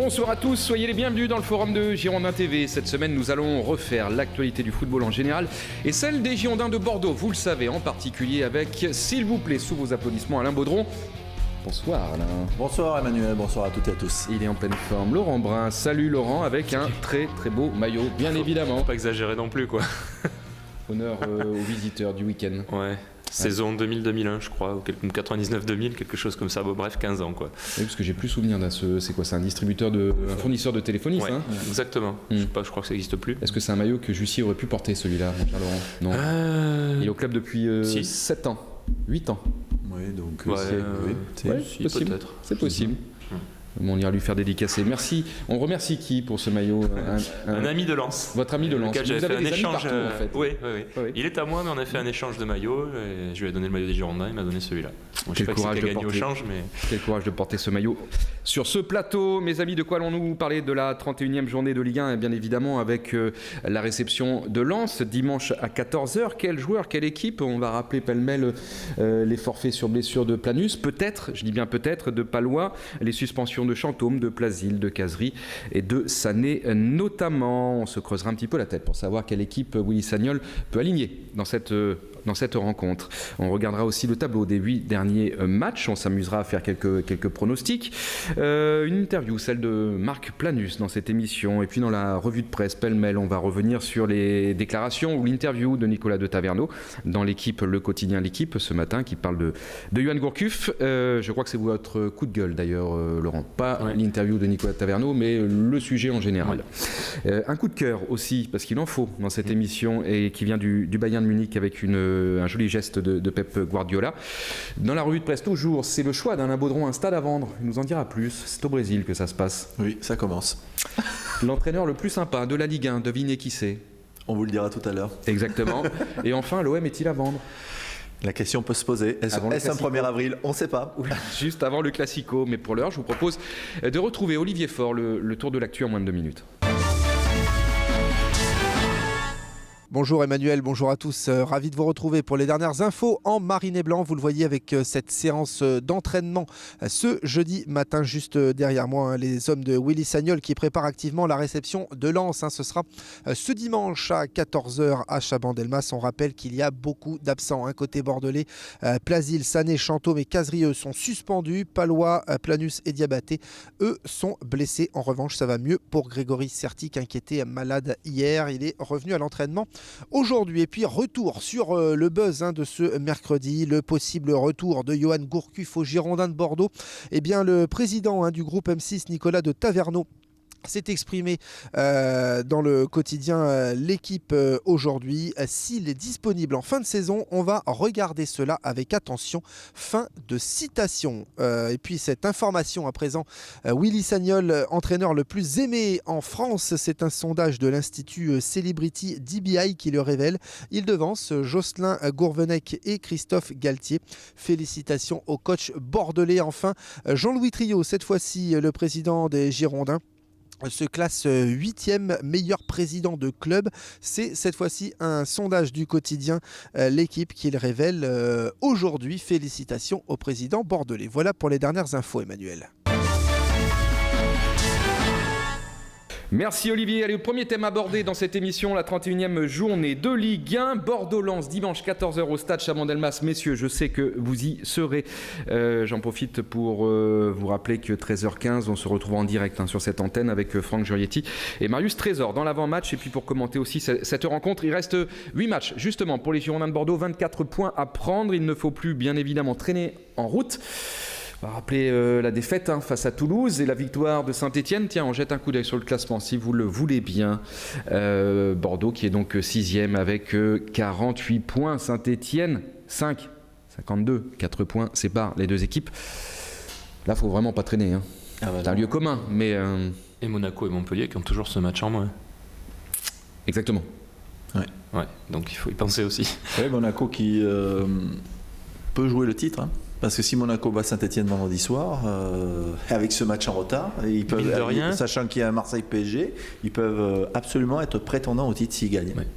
Bonsoir à tous, soyez les bienvenus dans le forum de Girondins TV. Cette semaine, nous allons refaire l'actualité du football en général et celle des Girondins de Bordeaux, vous le savez, en particulier avec, s'il vous plaît, sous vos applaudissements, Alain Baudron. Bonsoir Alain. Bonsoir Emmanuel, bonsour à toutes et à tous. Il est en pleine forme. Laurent Brun, salut Laurent, avec un très très beau maillot, bien évidemment. Faut pas exagérer non plus, quoi. Honneur aux visiteurs du week-end. Ouais. Saison 2000-2001, je crois, ou 99-2000, quelque chose comme ça. Bon, bref, 15 ans, quoi. Oui, parce que j'ai plus souvenir d'un c'est quoi, c'est un fournisseur de téléphonie, ouais, ça exactement. Je crois que ça n'existe plus. Est-ce que c'est un maillot que Jussier aurait pu porter, celui-là, mon cher Laurent? Non. Il est au club depuis 7 ans, 8 ans. Oui, donc c'est possible. Peut-être. C'est possible. Bon, on ira lui faire dédicacer. Merci. On remercie qui pour ce maillot? Un ami de Lens. Votre ami de Lens. Lequel j'avais fait un échange. Partout, en fait. Oui. Il est à moi, mais on a fait un échange de maillots. Et je lui ai donné le maillot des Girondins, il m'a donné celui-là. Bon, je sais pas qui a gagné au change, mais. Quel courage de porter ce maillot sur ce plateau. Mes amis, de quoi allons-nous parler de la 31e journée de Ligue 1? Et bien évidemment, avec la réception de Lens dimanche à 14h. Quel joueur, quelle équipe? On va rappeler pêle-mêle les forfaits sur blessure de Planus. Peut-être, je dis bien peut-être, de Palois. Les suspensions de Chantôme, de Plasil, de Cazerie et de Sané notamment. On se creusera un petit peu la tête pour savoir quelle équipe Willy Sagnol peut aligner dans cette rencontre. On regardera aussi le tableau des 8 derniers matchs. On s'amusera à faire quelques pronostics. Une interview, celle de Marc Planus dans cette émission. Et puis dans la revue de presse pêle-mêle, on va revenir sur les déclarations ou l'interview de Nicolas de Taverneau dans l'équipe, le quotidien L'équipe ce matin, qui parle de Yoann Gourcuff. Je crois que c'est votre coup de gueule d'ailleurs, Laurent. Pas l'interview de Nicolas de Taverneau, mais le sujet en général. Un coup de cœur aussi, parce qu'il en faut dans cette émission, et qui vient du Bayern de Munich avec un joli geste de Pep Guardiola. Dans la revue de presse, toujours, c'est le choix d'Alain Baudron, un stade à vendre. Il nous en dira plus. C'est au Brésil que ça se passe. Oui, ça commence. L'entraîneur le plus sympa de la Ligue 1, devinez qui c'est? On vous le dira tout à l'heure. Exactement. Et enfin, l'OM est-il à vendre? La question peut se poser. Est-ce un 1er avril? On ne sait pas. Oui, juste avant le Classico. Mais pour l'heure, je vous propose de retrouver Olivier Faure, le tour de l'actu en moins de 2 minutes. Bonjour Emmanuel, bonjour à tous. Ravi de vous retrouver pour les dernières infos en mariné blanc. Vous le voyez avec cette séance d'entraînement ce jeudi matin juste derrière moi. Les hommes de Willy Sagnol qui préparent activement la réception de Lens. Ce sera ce dimanche à 14h à Chabandelmas. On rappelle qu'il y a beaucoup d'absents. Côté bordelais, Plasil, Sané, Chantôme et Cazerie, eux, sont suspendus. Palois, Planus et Diabaté, eux, sont blessés. En revanche, ça va mieux pour Grégory Sertic, qui était malade hier. Il est revenu à l'entraînement aujourd'hui. Et puis retour sur le buzz de ce mercredi, le possible retour de Yoann Gourcuff aux Girondins de Bordeaux. Eh bien, le président du groupe M6, Nicolas de Taverneau, s'est exprimé dans le quotidien L'équipe aujourd'hui. S'il est disponible en fin de saison, on va regarder cela avec attention. Fin de citation. Et puis cette information à présent, Willy Sagnol, entraîneur le plus aimé en France, c'est un sondage de l'Institut Celebrity DBI qui le révèle. Il devance Jocelyn Gourvenec et Christophe Galtier. Félicitations au coach bordelais. Enfin, Jean-Louis Trio, cette fois-ci le président des Girondins, se classe 8e meilleur président de club. C'est cette fois-ci un sondage du quotidien L'équipe qui le révèle aujourd'hui. Félicitations au président bordelais. Voilà pour les dernières infos, Emmanuel. Merci Olivier. Allez, le premier thème abordé dans cette émission, la 31e journée de Ligue 1. Bordeaux-Lens, dimanche 14h au stade Chabandelmas. Messieurs, je sais que vous y serez. J'en profite pour vous rappeler que 13h15, on se retrouve en direct sur cette antenne avec Franck Jurietti et Marius Trésor dans l'avant-match. Et puis pour commenter aussi cette rencontre, il reste 8 matchs justement pour les Girondins de Bordeaux. 24 points à prendre. Il ne faut plus bien évidemment traîner en route. On va rappeler la défaite face à Toulouse et la victoire de Saint-Etienne. Tiens, on jette un coup d'œil sur le classement si vous le voulez bien. Bordeaux qui est donc 6e avec 48 points. Saint-Etienne 5, 52, 4 points séparent les deux équipes. Là, il ne faut vraiment pas traîner. C'est un lieu commun. Mais, Et Monaco et Montpellier qui ont toujours ce match en moins. Exactement. Ouais, donc il faut y penser aussi. Oui, Monaco qui peut jouer le titre. Parce que si Monaco bat Saint-Etienne vendredi soir, avec ce match en retard, sachant qu'il y a un Marseille-PSG, ils peuvent absolument être prétendants au titre s'ils gagnent. Ouais.